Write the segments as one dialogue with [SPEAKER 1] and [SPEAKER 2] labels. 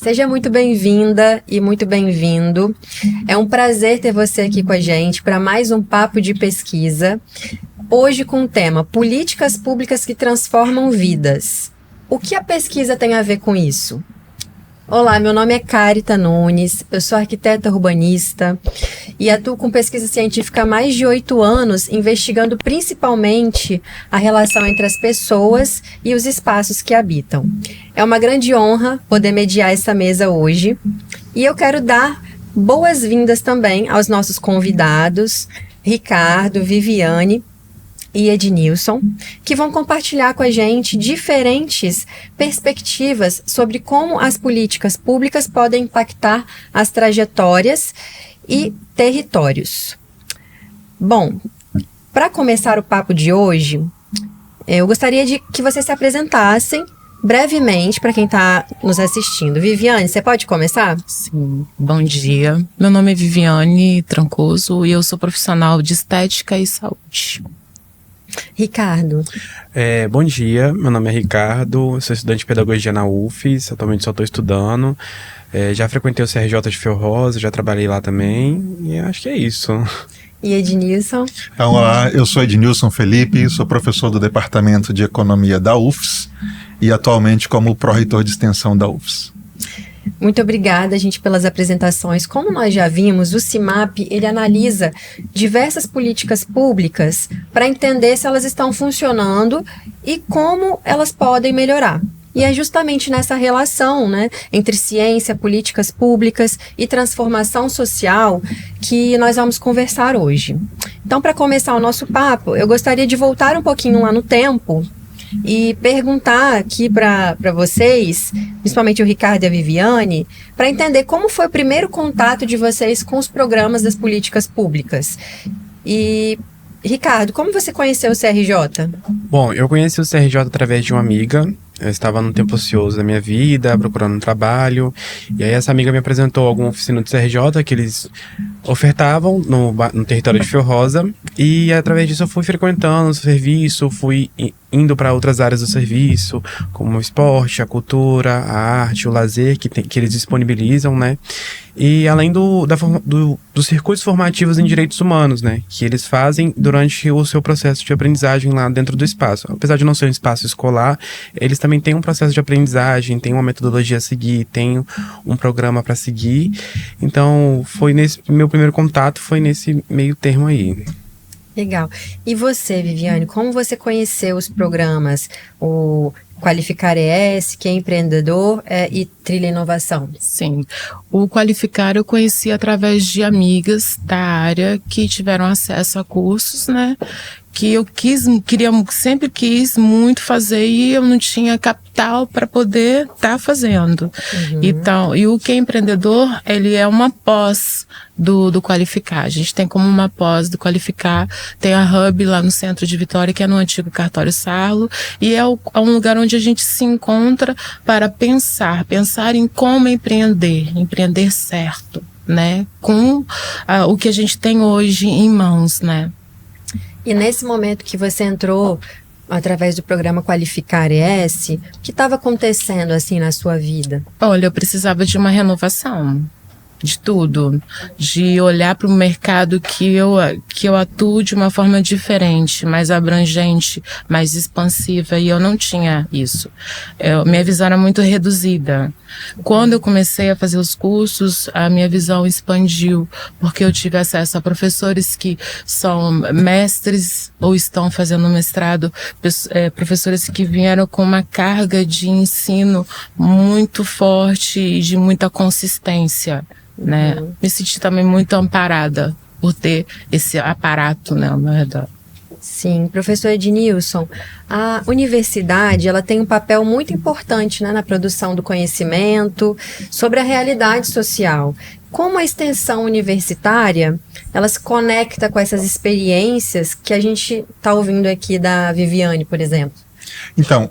[SPEAKER 1] Seja muito bem-vinda e muito bem-vindo. É um prazer ter você aqui com a gente para mais um Papo de Pesquisa. Hoje com o tema Políticas Públicas que Transformam Vidas. O que a pesquisa tem a ver com isso? Olá, meu nome é Carita Nunes, eu sou arquiteta urbanista e atuo com pesquisa científica há mais de 8 anos, investigando principalmente a relação entre as pessoas e os espaços que habitam. É uma grande honra poder mediar essa mesa hoje e eu quero dar boas-vindas também aos nossos convidados, Ricardo, Viviane e Ednilson, que vão compartilhar com a gente diferentes perspectivas sobre como as políticas públicas podem impactar as trajetórias e territórios. Bom, para começar o papo de hoje, eu gostaria de que vocês se apresentassem brevemente para quem está nos assistindo. Viviane, você pode começar?
[SPEAKER 2] Sim, bom dia. Meu nome é Viviane Trancoso e eu sou profissional de estética e saúde.
[SPEAKER 1] Ricardo.
[SPEAKER 3] Bom dia, meu nome é Ricardo, eu sou estudante de pedagogia na UFES, atualmente só estou estudando. Já frequentei o CRJ de Fiel Rosa, já trabalhei lá também, e acho que é isso.
[SPEAKER 1] E Ednilson?
[SPEAKER 4] Então, olá, eu sou Ednilson Felipe, sou professor do Departamento de Economia da UFES e atualmente como pró-reitor de extensão da UFES.
[SPEAKER 1] Muito obrigada, gente, pelas apresentações. Como nós já vimos, o CIMAP, ele analisa diversas políticas públicas para entender se elas estão funcionando e como elas podem melhorar. E é justamente nessa relação, né, entre ciência, políticas públicas e transformação social que nós vamos conversar hoje. Então, para começar o nosso papo, eu gostaria de voltar um pouquinho lá no tempo e perguntar aqui para vocês, principalmente o Ricardo e a Viviane, para entender como foi o primeiro contato de vocês com os programas das políticas públicas. E, Ricardo, como você conheceu o CRJ?
[SPEAKER 3] Bom, eu conheci o CRJ através de uma amiga. Eu estava num tempo ocioso da minha vida, procurando um trabalho, e aí essa amiga me apresentou alguma oficina do CRJ que eles ofertavam no território de Fiel Rosa, e através disso eu fui frequentando o serviço, fui indo para outras áreas do serviço, como o esporte, a cultura, a arte, o lazer que eles disponibilizam, né? E além dos circuitos formativos em direitos humanos, né? Que eles fazem durante o seu processo de aprendizagem lá dentro do espaço. Apesar de não ser um espaço escolar, eles também têm um processo de aprendizagem, têm uma metodologia a seguir, têm um programa para seguir. Então, meu primeiro contato foi nesse meio termo aí.
[SPEAKER 1] Legal. E você, Viviane, como você conheceu os programas, o Qualificar ES, que é empreendedor, e Trilha Inovação?
[SPEAKER 2] Sim, o Qualificar eu conheci através de amigas da área que tiveram acesso a cursos, né? Que eu sempre quis muito fazer e eu não tinha capital para poder estar fazendo. Uhum. Então, e o que é empreendedor, ele é uma pós do Qualificar. A gente tem como uma pós do Qualificar, tem a Hub lá no centro de Vitória, que é no antigo Cartório Sarlo, e é um lugar onde a gente se encontra para pensar em como empreender certo, né? Com o que a gente tem hoje em mãos, né?
[SPEAKER 1] E nesse momento que você entrou através do programa Qualificar ES, o que estava acontecendo assim na sua vida?
[SPEAKER 2] Olha, eu precisava de uma renovação de tudo, de olhar para o mercado que eu atuo de uma forma diferente, mais abrangente, mais expansiva, e eu não tinha isso. Minha visão era muito reduzida. Quando eu comecei a fazer os cursos, a minha visão expandiu, porque eu tive acesso a professores que são mestres ou estão fazendo mestrado, professores que vieram com uma carga de ensino muito forte e de muita consistência. Né? Me senti também muito amparada por ter esse aparato, né, ao meu redor.
[SPEAKER 1] Sim, professor Ednilson, a universidade ela tem um papel muito importante, né, na produção do conhecimento sobre a realidade social. Como a extensão universitária ela se conecta com essas experiências que a gente está ouvindo aqui da Viviane, por exemplo?
[SPEAKER 4] Então,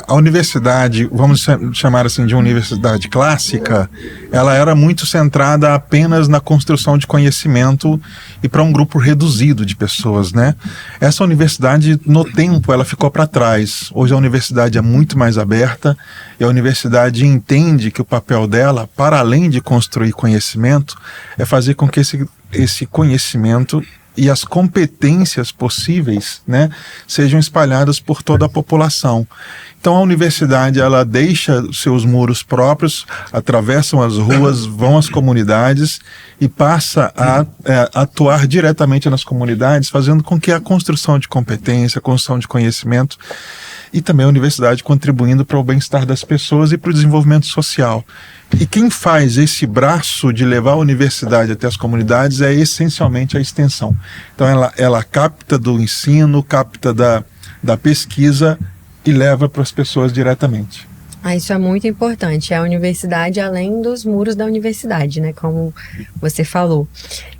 [SPEAKER 4] a universidade, vamos chamar assim de uma universidade clássica, ela era muito centrada apenas na construção de conhecimento e para um grupo reduzido de pessoas, né? Essa universidade, no tempo, ela ficou para trás. Hoje a universidade é muito mais aberta e a universidade entende que o papel dela, para além de construir conhecimento, é fazer com que esse conhecimento e as competências possíveis, né, sejam espalhadas por toda a população. Então a universidade, ela deixa seus muros próprios, atravessam as ruas, vão às comunidades e passa a atuar diretamente nas comunidades, fazendo com que a construção de competência, a construção de conhecimento e também a universidade contribuindo para o bem-estar das pessoas e para o desenvolvimento social. E quem faz esse braço de levar a universidade até as comunidades é essencialmente a extensão. Então ela capta do ensino, capta da pesquisa e leva para as pessoas diretamente.
[SPEAKER 1] Isso é muito importante. É a universidade além dos muros da universidade, né? Como você falou.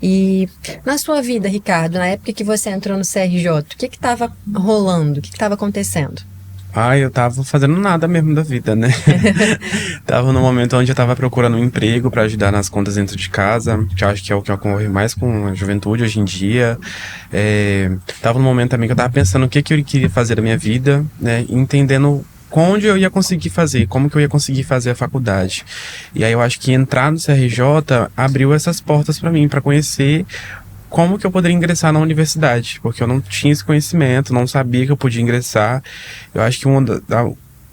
[SPEAKER 1] E na sua vida, Ricardo, na época que você entrou no CRJ, o que estava rolando? O que estava acontecendo?
[SPEAKER 3] Eu tava fazendo nada mesmo da vida, né? Tava no momento onde eu tava procurando um emprego pra ajudar nas contas dentro de casa, que eu acho que é o que ocorre mais com a juventude hoje em dia. Tava no momento também que eu tava pensando o que eu queria fazer da minha vida, né? Entendendo onde eu ia conseguir fazer, como que eu ia conseguir fazer a faculdade. E aí eu acho que entrar no CRJ abriu essas portas pra mim, pra conhecer como que eu poderia ingressar na universidade, porque eu não tinha esse conhecimento, não sabia que eu podia ingressar. Eu acho que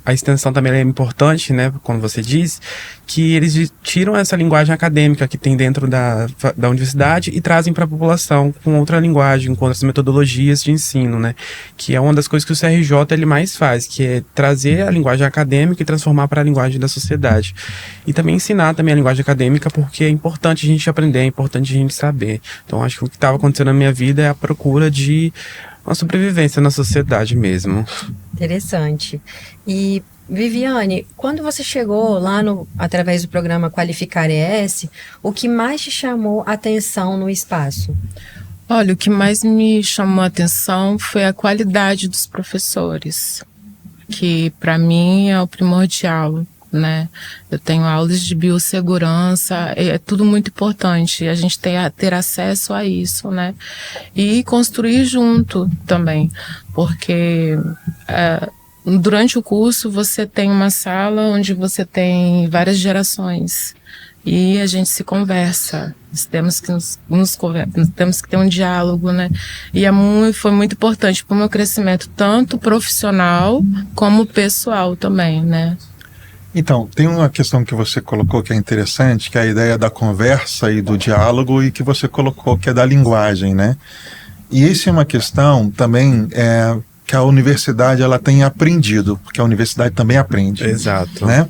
[SPEAKER 3] a extensão também é importante, né, quando você diz que eles tiram essa linguagem acadêmica que tem dentro da universidade e trazem para a população com outra linguagem, com outras metodologias de ensino, né, que é uma das coisas que o CRJ ele mais faz, que é trazer a linguagem acadêmica e transformar para a linguagem da sociedade. E também ensinar também a linguagem acadêmica, porque é importante a gente aprender, é importante a gente saber. Então acho que o que estava acontecendo na minha vida é a procura de uma sobrevivência na sociedade mesmo.
[SPEAKER 1] Interessante. E, Viviane, quando você chegou lá através do programa Qualificar ES, o que mais te chamou a atenção no espaço?
[SPEAKER 2] Olha, o que mais me chamou a atenção foi a qualidade dos professores, que para mim é o primordial, né? Eu tenho aulas de biossegurança, é tudo muito importante, a gente ter acesso a isso, né? E construir junto também, porque durante o curso você tem uma sala onde você tem várias gerações e a gente se conversa, temos que ter um diálogo, né? E foi muito importante para o meu crescimento, tanto profissional como pessoal também, né?
[SPEAKER 4] Então, tem uma questão que você colocou que é interessante, que é a ideia da conversa e do diálogo, e que você colocou que é da linguagem, né? E isso é uma questão também que a universidade ela tem aprendido, porque a universidade também aprende.
[SPEAKER 3] Exato.
[SPEAKER 4] Né?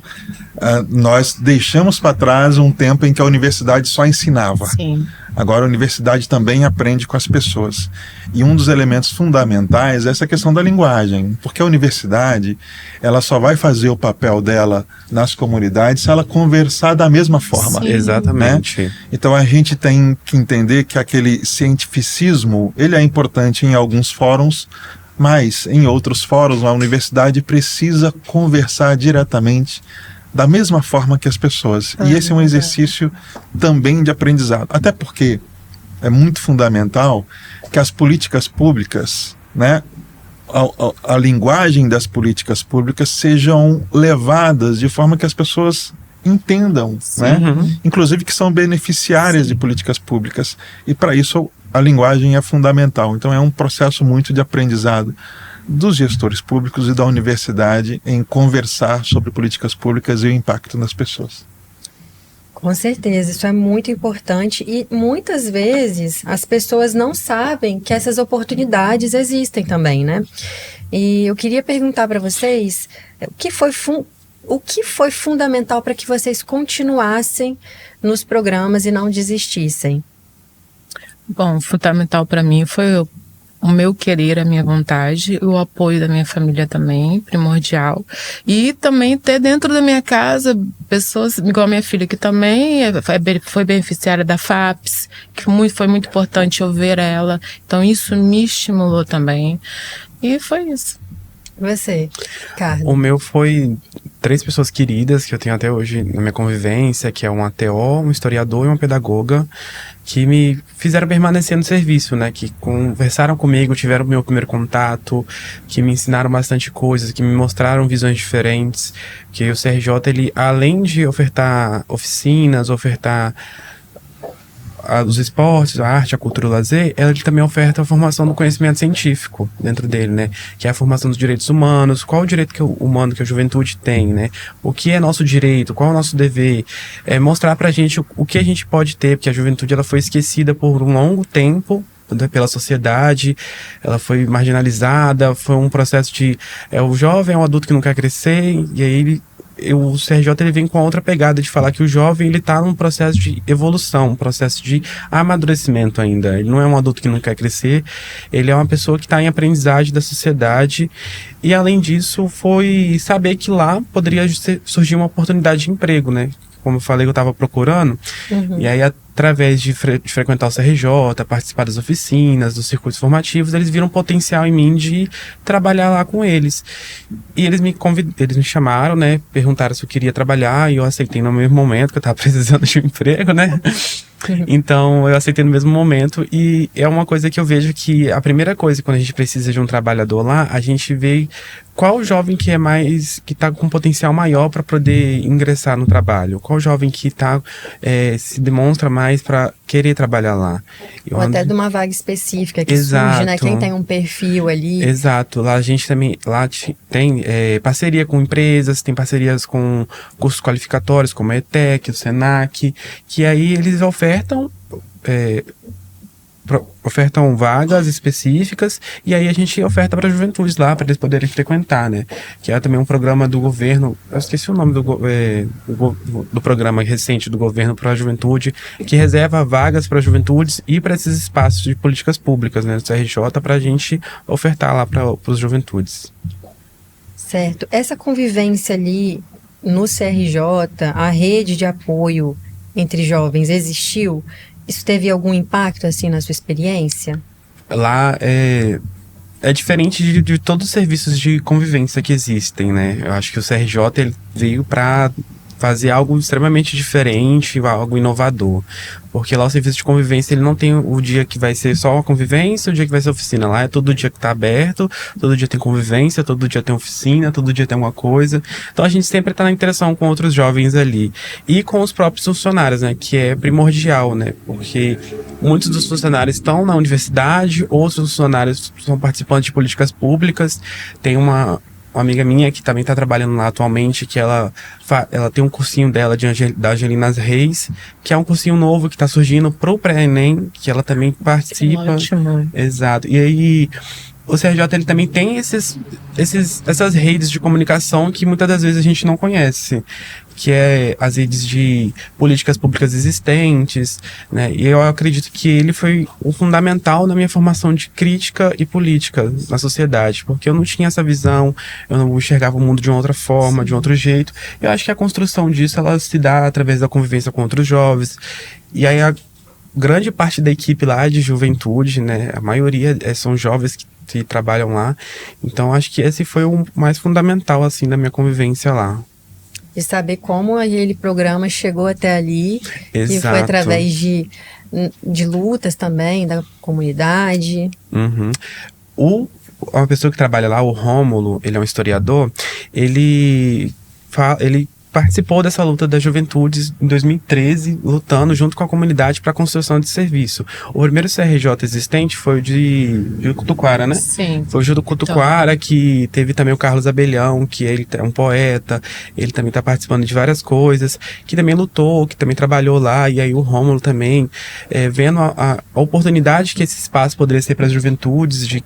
[SPEAKER 4] Nós deixamos para trás um tempo em que a universidade só ensinava.
[SPEAKER 2] Sim.
[SPEAKER 4] Agora a universidade também aprende com as pessoas. E um dos elementos fundamentais é essa questão da linguagem, porque a universidade ela só vai fazer o papel dela nas comunidades se ela conversar da mesma forma.
[SPEAKER 3] Sim. Exatamente.
[SPEAKER 4] Né? Então a gente tem que entender que aquele cientificismo ele é importante em alguns fóruns, mas em outros fóruns a universidade precisa conversar diretamente da mesma forma que as pessoas. E esse é um exercício também de aprendizado. Até porque é muito fundamental que as políticas públicas, né, a linguagem das políticas públicas sejam levadas de forma que as pessoas entendam, né? Inclusive que são beneficiárias de políticas públicas. E para isso a linguagem é fundamental. Então é um processo muito de aprendizado dos gestores públicos e da universidade em conversar sobre políticas públicas e o impacto nas pessoas.
[SPEAKER 1] Com certeza, isso é muito importante e muitas vezes as pessoas não sabem que essas oportunidades existem também, né? E eu queria perguntar para vocês o que foi fundamental para que vocês continuassem nos programas e não desistissem?
[SPEAKER 2] Bom, fundamental para mim foi o meu querer, a minha vontade, o apoio da minha família também, primordial. E também ter dentro da minha casa pessoas, igual a minha filha, que também foi beneficiária da FAPES, que foi muito importante eu ver ela. Então isso me estimulou também. E foi isso.
[SPEAKER 1] Você, Carlos?
[SPEAKER 3] O meu foi 3 pessoas queridas que eu tenho até hoje na minha convivência, que é um ATO, um historiador e uma pedagoga, que me fizeram permanecer no serviço, né? Que conversaram comigo, tiveram o meu primeiro contato, que me ensinaram bastante coisas, que me mostraram visões diferentes. Que o CRJ, ele, além de ofertar oficinas, ofertar os esportes, a arte, a cultura, o lazer, ele também oferta a formação do conhecimento científico dentro dele, né? Que é a formação dos direitos humanos, qual o direito humano que a juventude tem, né? O que é nosso direito, qual é o nosso dever, mostrar pra gente o que a gente pode ter, porque a juventude ela foi esquecida por um longo tempo pela sociedade, ela foi marginalizada, foi um processo de... o jovem é um adulto que não quer crescer, e aí o CRJ ele vem com a outra pegada de falar que o jovem ele tá num processo de evolução, um processo de amadurecimento ainda. Ele não é um adulto que não quer crescer, ele é uma pessoa que está em aprendizagem da sociedade. E além disso, foi saber que lá poderia surgir uma oportunidade de emprego, né? Como eu falei, eu estava procurando. E aí, através de frequentar o CRJ, participar das oficinas, dos circuitos formativos, eles viram potencial em mim de trabalhar lá com eles. E eles me chamaram, né? Perguntaram se eu queria trabalhar e eu aceitei no mesmo momento, que eu estava precisando de um emprego, né? Então, eu aceitei no mesmo momento e é uma coisa que eu vejo que a primeira coisa, quando a gente precisa de um trabalhador lá, a gente vê qual jovem que que tá com potencial maior para poder ingressar no trabalho, qual jovem que se demonstra mais para querer trabalhar lá.
[SPEAKER 1] Ou até de uma vaga específica que surge, né? Quem tem um perfil ali.
[SPEAKER 3] Exato. Lá a gente também tem parceria com empresas, tem parcerias com cursos qualificatórios, como a ETEC, o SENAC, que aí eles ofertam vagas específicas e aí a gente oferta para juventudes lá, para eles poderem frequentar, né? Que é também um programa do governo, eu esqueci o nome do programa recente do governo para a juventude, que reserva vagas para juventudes e para esses espaços de políticas públicas, né? Do CRJ, para a gente ofertar lá para os juventudes.
[SPEAKER 1] Certo. Essa convivência ali no CRJ, a rede de apoio entre jovens existiu? Isso teve algum impacto, assim, na sua experiência?
[SPEAKER 3] Lá é diferente de todos os serviços de convivência que existem, né? Eu acho que o CRJ ele veio para fazer algo extremamente diferente, algo inovador. Porque lá o serviço de convivência, ele não tem o dia que vai ser só a convivência, o dia que vai ser oficina. Lá é todo dia que tá aberto, todo dia tem convivência, todo dia tem oficina, todo dia tem alguma coisa. Então a gente sempre tá na interação com outros jovens ali. E com os próprios funcionários, né? Que é primordial, né? Porque muitos dos funcionários estão na universidade, outros funcionários são participantes de políticas públicas. Tem uma amiga minha que também está trabalhando lá atualmente, que ela tem um cursinho dela da Angelina Reis, que é um cursinho novo que está surgindo pro pré-ENEM, que ela também participa.
[SPEAKER 2] Ótimo.
[SPEAKER 3] Exato. E aí o CRJ ele também tem essas redes de comunicação que muitas das vezes a gente não conhece, que é as redes de políticas públicas existentes, né? E eu acredito que ele foi o fundamental na minha formação de crítica e política na sociedade, porque eu não tinha essa visão, eu não enxergava o mundo de uma outra forma, de um outro jeito. Eu acho que a construção disso, ela se dá através da convivência com outros jovens, e aí a grande parte da equipe lá é de juventude, né? A maioria são jovens que trabalham lá, então acho que esse foi o mais fundamental, assim, da minha convivência lá.
[SPEAKER 1] De saber como aquele programa chegou até ali.
[SPEAKER 3] Exato.
[SPEAKER 1] E foi através de lutas também da comunidade.
[SPEAKER 3] Uma pessoa que trabalha lá, o Rômulo, ele é um historiador, ele participou dessa luta das juventudes em 2013, lutando junto com a comunidade para a construção de serviço. O primeiro CRJ existente foi o de Cutuquara, né?
[SPEAKER 2] Sim.
[SPEAKER 3] Foi o do Cutuquara, que teve também o Carlos Abelhão, que ele é um poeta, ele também está participando de várias coisas, que também lutou, que também trabalhou lá, e aí o Rômulo também, vendo a oportunidade que esse espaço poderia ser para as juventudes, de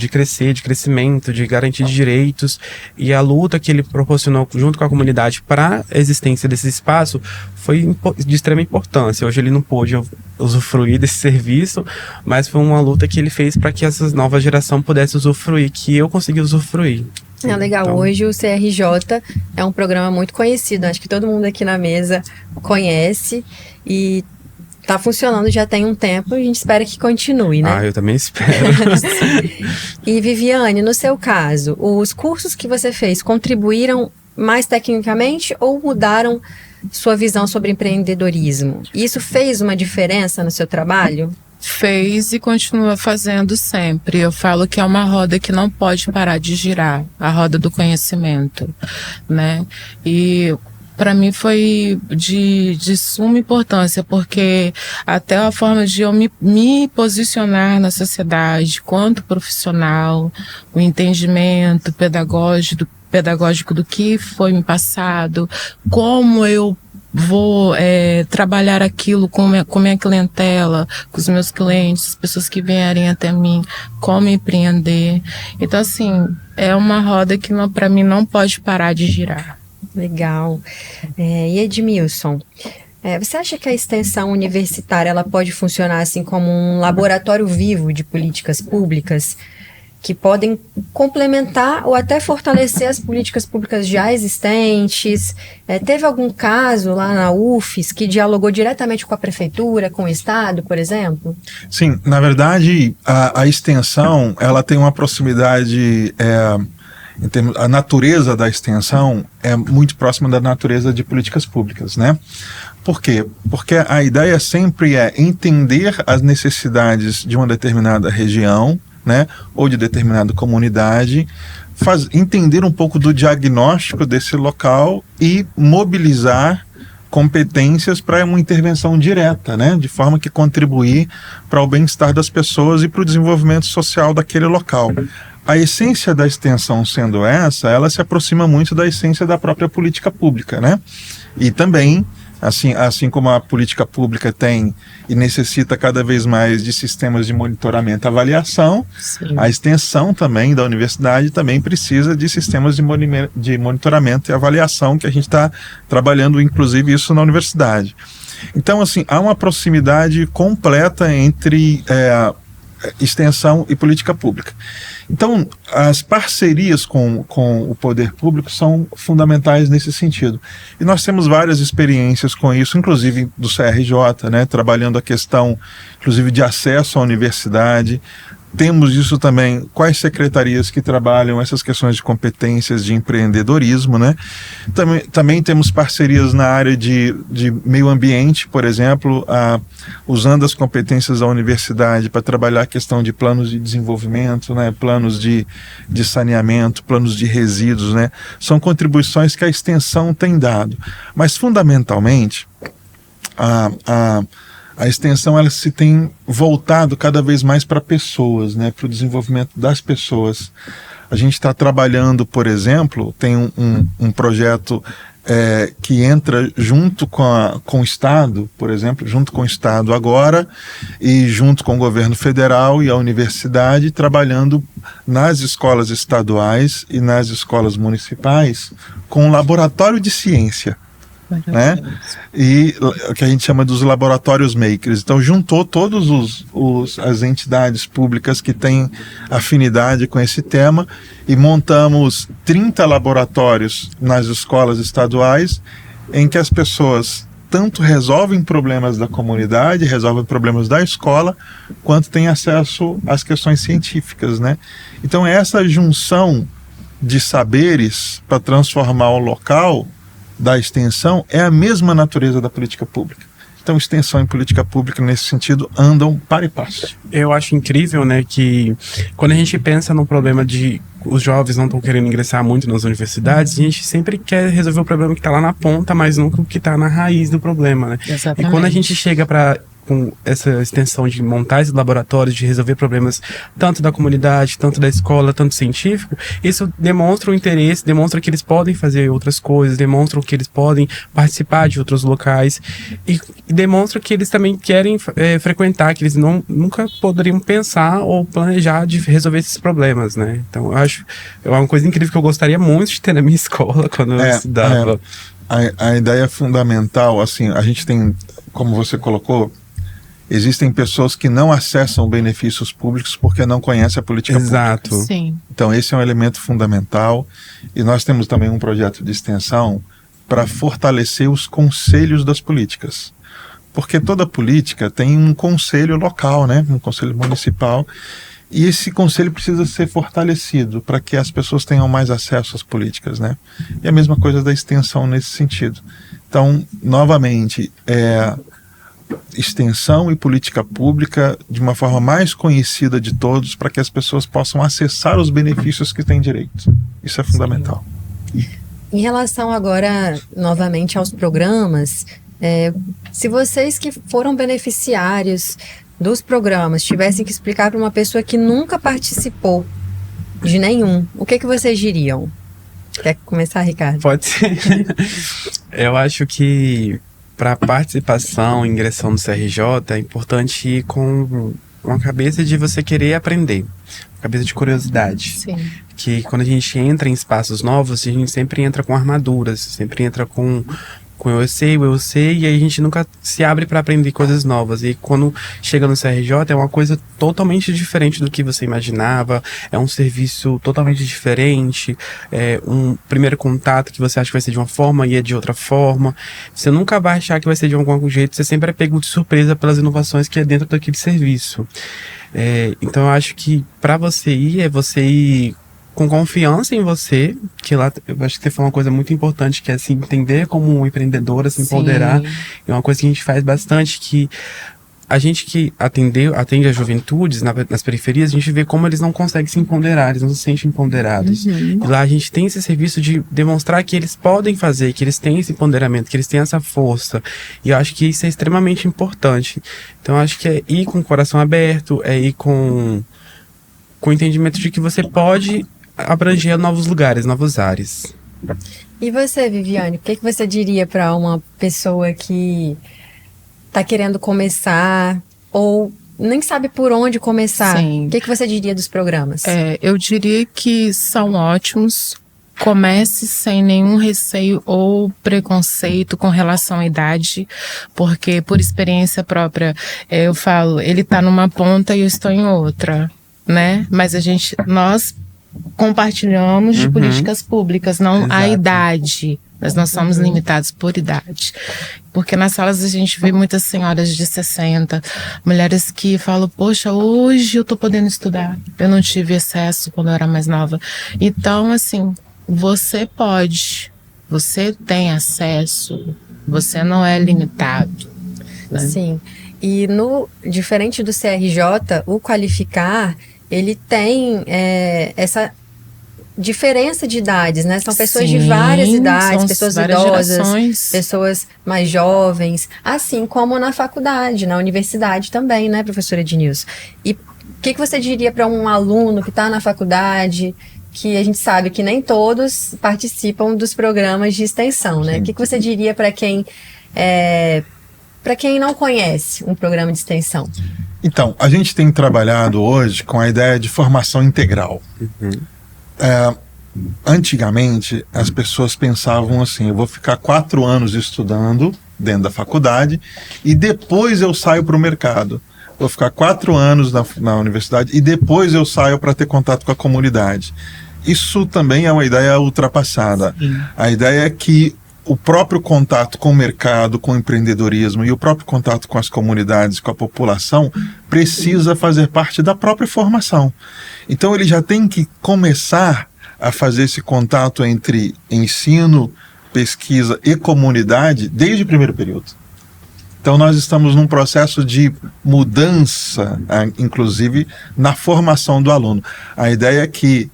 [SPEAKER 3] crescer, de crescimento, de garantir direitos, e a luta que ele proporcionou junto com a comunidade para a existência desse espaço foi de extrema importância. Hoje ele não pôde usufruir desse serviço, mas foi uma luta que ele fez para que essa nova geração pudesse usufruir, que eu consegui usufruir.
[SPEAKER 1] É legal, então, hoje o CRJ é um programa muito conhecido, acho que todo mundo aqui na mesa conhece, e tá funcionando já tem um tempo e a gente espera que continue, né?
[SPEAKER 3] Ah, eu também espero.
[SPEAKER 1] E Viviane, no seu caso, os cursos que você fez contribuíram mais tecnicamente ou mudaram sua visão sobre empreendedorismo? Isso fez uma diferença no seu trabalho?
[SPEAKER 2] Fez e continua fazendo sempre. Eu falo que é uma roda que não pode parar de girar, a roda do conhecimento, né? E para mim foi de suma importância, porque até a forma de eu me posicionar na sociedade quanto profissional, o entendimento pedagógico do que foi me passado, como eu vou trabalhar aquilo com minha clientela, com os meus clientes, as pessoas que vierem até mim, como empreender. Então, assim, é uma roda que para mim não pode parar de girar.
[SPEAKER 1] Legal. E Edmilson, você acha que a extensão universitária ela pode funcionar assim como um laboratório vivo de políticas públicas que podem complementar ou até fortalecer as políticas públicas já existentes? Teve algum caso lá na UFES que dialogou diretamente com a prefeitura, com o estado, por exemplo?
[SPEAKER 4] Sim, na verdade, a extensão ela tem uma proximidade... a natureza da extensão é muito próxima da natureza de políticas públicas, né? Por quê? Porque a ideia sempre é entender as necessidades de uma determinada região, né, ou de determinada comunidade, entender um pouco do diagnóstico desse local e mobilizar competências para uma intervenção direta, né, de forma que contribuir para o bem-estar das pessoas e para o desenvolvimento social daquele local. A essência da extensão sendo essa, ela se aproxima muito da essência da própria política pública, né? E também, assim como a política pública tem e necessita cada vez mais de sistemas de monitoramento e avaliação, sim, a extensão também da universidade também precisa de sistemas de monitoramento e avaliação, que a gente está trabalhando, inclusive, isso na universidade. Então, assim, há uma proximidade completa entre extensão e política pública. Então, as parcerias com o poder público são fundamentais nesse sentido. E nós temos várias experiências com isso, inclusive do CRJ, né, trabalhando a questão, inclusive, de acesso à universidade. Temos isso também, quais secretarias que trabalham essas questões de competências de empreendedorismo, né? Também temos parcerias na área de meio ambiente, por exemplo, usando as competências da universidade para trabalhar a questão de planos de desenvolvimento, né? Planos de saneamento, planos de resíduos, né? São contribuições que a extensão tem dado. Mas, fundamentalmente, a extensão ela se tem voltado cada vez mais para pessoas, né, para o desenvolvimento das pessoas. A gente está trabalhando, por exemplo, tem um projeto que entra junto com o Estado, por exemplo, junto com o Estado agora e junto com o governo federal e a universidade, trabalhando nas escolas estaduais e nas escolas municipais com um laboratório de ciência, né? E o que a gente chama dos laboratórios makers. Então juntou todas as entidades públicas que têm afinidade com esse tema e montamos 30 laboratórios nas escolas estaduais em que as pessoas tanto resolvem problemas da comunidade, resolvem problemas da escola, quanto têm acesso às questões científicas, né? Então essa junção de saberes para transformar o local da extensão é a mesma natureza da política pública. Então, extensão e política pública, nesse sentido, andam par e passo.
[SPEAKER 3] Eu acho incrível, né, que quando a gente pensa no problema de os jovens não estão querendo ingressar muito nas universidades, a gente sempre quer resolver o problema que está lá na ponta, mas nunca o que está na raiz do problema, né?
[SPEAKER 2] Exatamente.
[SPEAKER 3] E quando a gente chega com essa extensão de montar esses laboratórios, de resolver problemas tanto da comunidade, tanto da escola, tanto científico, isso demonstra o interesse, demonstra que eles podem fazer outras coisas, demonstra que eles podem participar de outros locais e demonstra que eles também querem frequentar, que eles nunca poderiam pensar ou planejar de resolver esses problemas, né? Então, eu acho uma coisa incrível que eu gostaria muito de ter na minha escola quando eu estudava.
[SPEAKER 4] A ideia fundamental, assim, a gente tem, como você colocou, existem pessoas que não acessam benefícios públicos porque não conhecem a política
[SPEAKER 3] Exato.
[SPEAKER 4] pública.
[SPEAKER 2] Sim.
[SPEAKER 4] Então esse é um elemento fundamental e nós temos também um projeto de extensão para fortalecer os conselhos das políticas. Porque toda política tem um conselho local, né? Um conselho municipal. E esse conselho precisa ser fortalecido para que as pessoas tenham mais acesso às políticas, né? E a mesma coisa da extensão nesse sentido. Então, novamente, extensão e política pública de uma forma mais conhecida de todos, para que as pessoas possam acessar os benefícios que têm direito. Isso é fundamental.
[SPEAKER 1] Em relação agora, novamente, aos programas, se vocês que foram beneficiários dos programas tivessem que explicar para uma pessoa que nunca participou de nenhum, o que vocês diriam? Quer começar, Ricardo?
[SPEAKER 3] Pode ser. Eu acho que para participação, ingressão no CRJ, é importante ir com uma cabeça de você querer aprender, cabeça de curiosidade.
[SPEAKER 1] Sim.
[SPEAKER 3] Que quando a gente entra em espaços novos, a gente sempre entra com armaduras, sempre entra com eu sei, e aí a gente nunca se abre para aprender coisas novas. E quando chega no CRJ é uma coisa totalmente diferente do que você imaginava, é um serviço totalmente diferente, é um primeiro contato que você acha que vai ser de uma forma e é de outra forma. Você nunca vai achar que vai ser de algum jeito, você sempre é pego de surpresa pelas inovações que é dentro daquele serviço. Então eu acho que para você ir, é você ir com confiança em você, que lá eu acho que você falou uma coisa muito importante, que é se entender como empreendedora, se empoderar. É uma coisa que a gente faz bastante, que a gente que atende as juventudes nas periferias, a gente vê como eles não conseguem se empoderar, eles não se sentem empoderados. E lá a gente tem esse serviço de demonstrar que eles podem fazer, que eles têm esse empoderamento, que eles têm essa força. E eu acho que isso é extremamente importante. Então eu acho que é ir com o coração aberto, é ir com o entendimento de que você pode abranger novos lugares, novos ares.
[SPEAKER 1] E você, Viviane, o que você diria para uma pessoa que está querendo começar ou nem sabe por onde começar?
[SPEAKER 2] Sim.
[SPEAKER 1] O que você diria dos programas?
[SPEAKER 2] Eu diria que são ótimos. Comece sem nenhum receio ou preconceito com relação à idade, porque por experiência própria, eu falo, ele está numa ponta e eu estou em outra, né? Mas nós compartilhamos de políticas públicas, não
[SPEAKER 3] Exato.
[SPEAKER 2] a idade. Nós não somos limitados por idade. Porque nas salas a gente vê muitas senhoras de 60, mulheres que falam, poxa, hoje eu tô podendo estudar. Eu não tive acesso quando eu era mais nova. Então, assim, você pode, você tem acesso, você não é limitado. Né?
[SPEAKER 1] Sim. E diferente do CRJ, o Qualificar, ele tem essa diferença de idades, né? São pessoas de várias idades, pessoas idosas,
[SPEAKER 2] gerações.
[SPEAKER 1] Pessoas mais jovens, assim como na faculdade, na universidade também, né, professora Ednilson? E o que você diria para um aluno que está na faculdade, que a gente sabe que nem todos participam dos programas de extensão, né? O que você diria para quem não conhece um programa de extensão?
[SPEAKER 4] Então, a gente tem trabalhado hoje com a ideia de formação integral. Antigamente, as pessoas pensavam assim, eu vou ficar 4 anos estudando dentro da faculdade e depois eu saio para o mercado. Vou ficar 4 anos na universidade e depois eu saio para ter contato com a comunidade. Isso também é uma ideia ultrapassada. Sim. A ideia é que o próprio contato com o mercado, com o empreendedorismo e o próprio contato com as comunidades, com a população, precisa fazer parte da própria formação. Então ele já tem que começar a fazer esse contato entre ensino, pesquisa e comunidade desde o primeiro período. Então nós estamos num processo de mudança, inclusive na formação do aluno. A ideia é que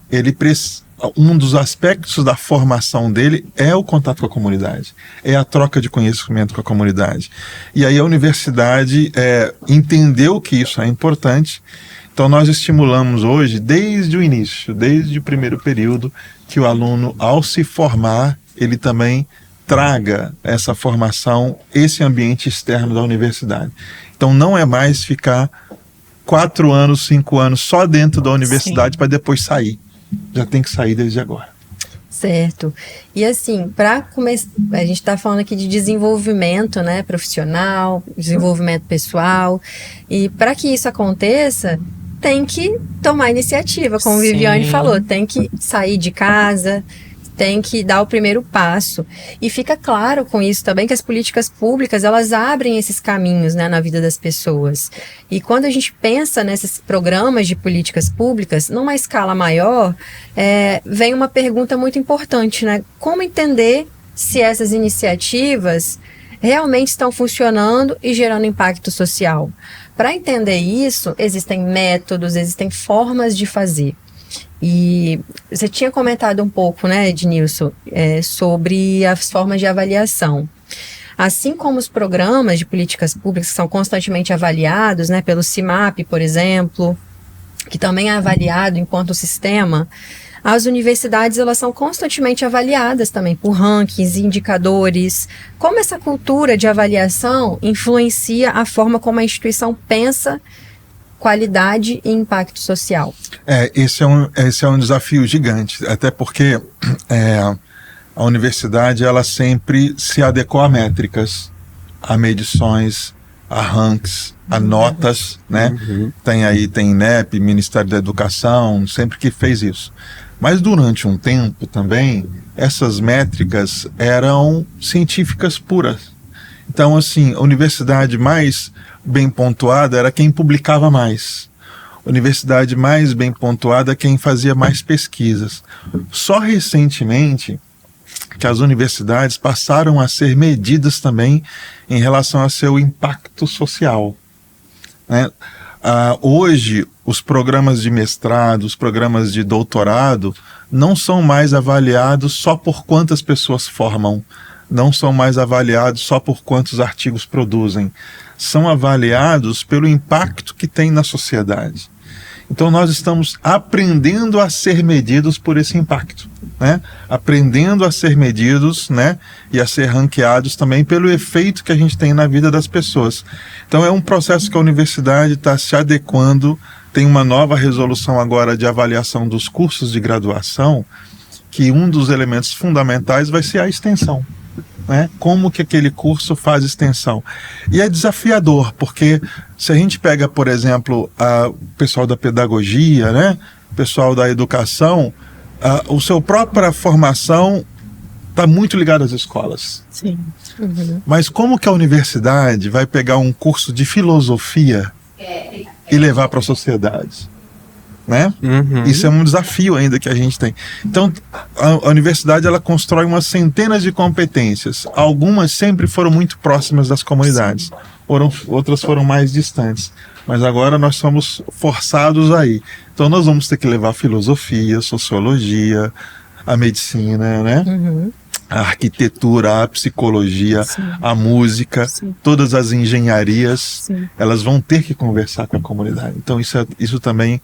[SPEAKER 4] um dos aspectos da formação dele é o contato com a comunidade, é a troca de conhecimento com a comunidade. E aí a universidade entendeu que isso é importante, então nós estimulamos hoje, desde o início, desde o primeiro período, que o aluno, ao se formar, ele também traga essa formação, esse ambiente externo da universidade. Então não é mais ficar 4 anos, 5 anos só dentro da universidade para depois sair. Já tem que sair desde agora.
[SPEAKER 1] Certo. E assim, para começar, a gente está falando aqui de desenvolvimento, né, profissional, desenvolvimento pessoal, e para que isso aconteça, tem que tomar iniciativa, como a Viviane falou, tem que sair de casa, tem que dar o primeiro passo. E fica claro com isso também que as políticas públicas, elas abrem esses caminhos, né, na vida das pessoas. E quando a gente pensa nesses programas de políticas públicas, numa escala maior, vem uma pergunta muito importante, né? Como entender se essas iniciativas realmente estão funcionando e gerando impacto social? Para entender isso, existem métodos, existem formas de fazer. E você tinha comentado um pouco, né, Ednilson, sobre as formas de avaliação. Assim como os programas de políticas públicas são constantemente avaliados, né, pelo CIMAP, por exemplo, que também é avaliado enquanto sistema, as universidades, elas são constantemente avaliadas também por rankings e indicadores. Como essa cultura de avaliação influencia a forma como a instituição pensa qualidade e impacto social?
[SPEAKER 4] Esse é um desafio gigante, até porque a universidade, ela sempre se adequou a métricas, a medições, a ranks, a notas, né? Tem INEP, Ministério da Educação, sempre que fez isso. Mas durante um tempo também, essas métricas eram científicas puras. Então, assim, a universidade mais bem pontuada era quem publicava mais. A universidade mais bem pontuada é quem fazia mais pesquisas. Só recentemente que as universidades passaram a ser medidas também em relação ao seu impacto social, né? Hoje, os programas de mestrado, os programas de doutorado não são mais avaliados só por quantas pessoas formam, não são mais avaliados só por quantos artigos produzem, são avaliados pelo impacto que tem na sociedade. Então nós estamos aprendendo a ser medidos por esse impacto, né? Aprendendo a ser medidos, né? E a ser ranqueados também pelo efeito que a gente tem na vida das pessoas. Então é um processo que a universidade está se adequando. Tem uma nova resolução agora de avaliação dos cursos de graduação, que um dos elementos fundamentais vai ser a extensão, né? Como que aquele curso faz extensão. E é desafiador, porque se a gente pega, por exemplo, o pessoal da pedagogia, né? O pessoal da educação, a sua própria formação está muito ligada às escolas.
[SPEAKER 2] Sim.
[SPEAKER 4] Mas como que a universidade vai pegar um curso de filosofia e levar para a sociedade? Né? Isso é um desafio ainda que a gente tem. Então, a universidade, ela constrói umas centenas de competências. Algumas sempre foram muito próximas das comunidades, outras foram mais distantes. Mas agora nós somos forçados aí. Então nós vamos ter que levar filosofia, sociologia, a medicina, né? A arquitetura, a psicologia, a música, todas as engenharias, elas vão ter que conversar com a comunidade. Então isso também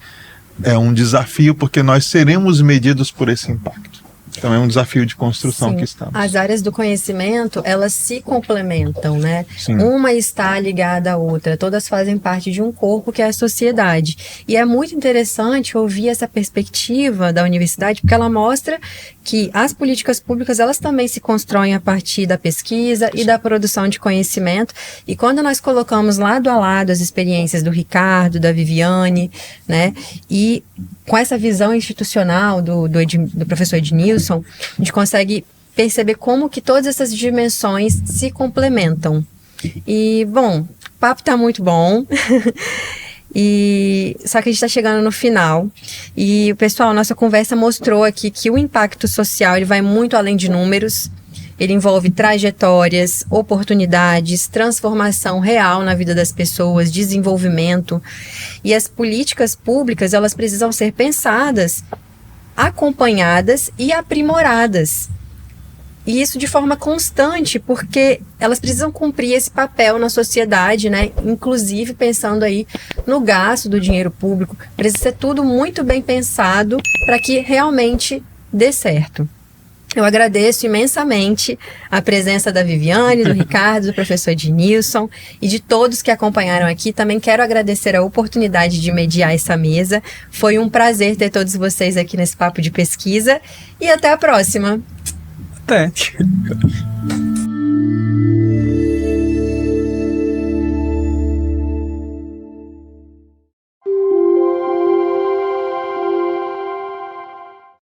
[SPEAKER 4] é um desafio, porque nós seremos medidos por esse impacto. Então é um desafio de construção que estamos.
[SPEAKER 1] As áreas do conhecimento, elas se complementam, né?
[SPEAKER 4] Sim.
[SPEAKER 1] Uma está ligada à outra, todas fazem parte de um corpo que é a sociedade. E é muito interessante ouvir essa perspectiva da universidade, porque ela mostra que as políticas públicas, elas também se constroem a partir da pesquisa e da produção de conhecimento. E quando nós colocamos lado a lado as experiências do Ricardo, da Viviane, né? E com essa visão institucional do professor Ednilson, a gente consegue perceber como que todas essas dimensões se complementam. E, bom, o papo está muito bom, só que a gente está chegando no final. E, pessoal, nossa conversa mostrou aqui que o impacto social ele vai muito além de números. Ele envolve trajetórias, oportunidades, transformação real na vida das pessoas, desenvolvimento. E as políticas públicas, elas precisam ser pensadas, acompanhadas e aprimoradas. E isso de forma constante, porque elas precisam cumprir esse papel na sociedade, né? Inclusive pensando aí no gasto do dinheiro público. Precisa ser tudo muito bem pensado para que realmente dê certo. Eu agradeço imensamente a presença da Viviane, do Ricardo, do professor Ednilson e de todos que acompanharam aqui. Também quero agradecer a oportunidade de mediar essa mesa. Foi um prazer ter todos vocês aqui nesse papo de pesquisa e até a próxima.
[SPEAKER 3] Até.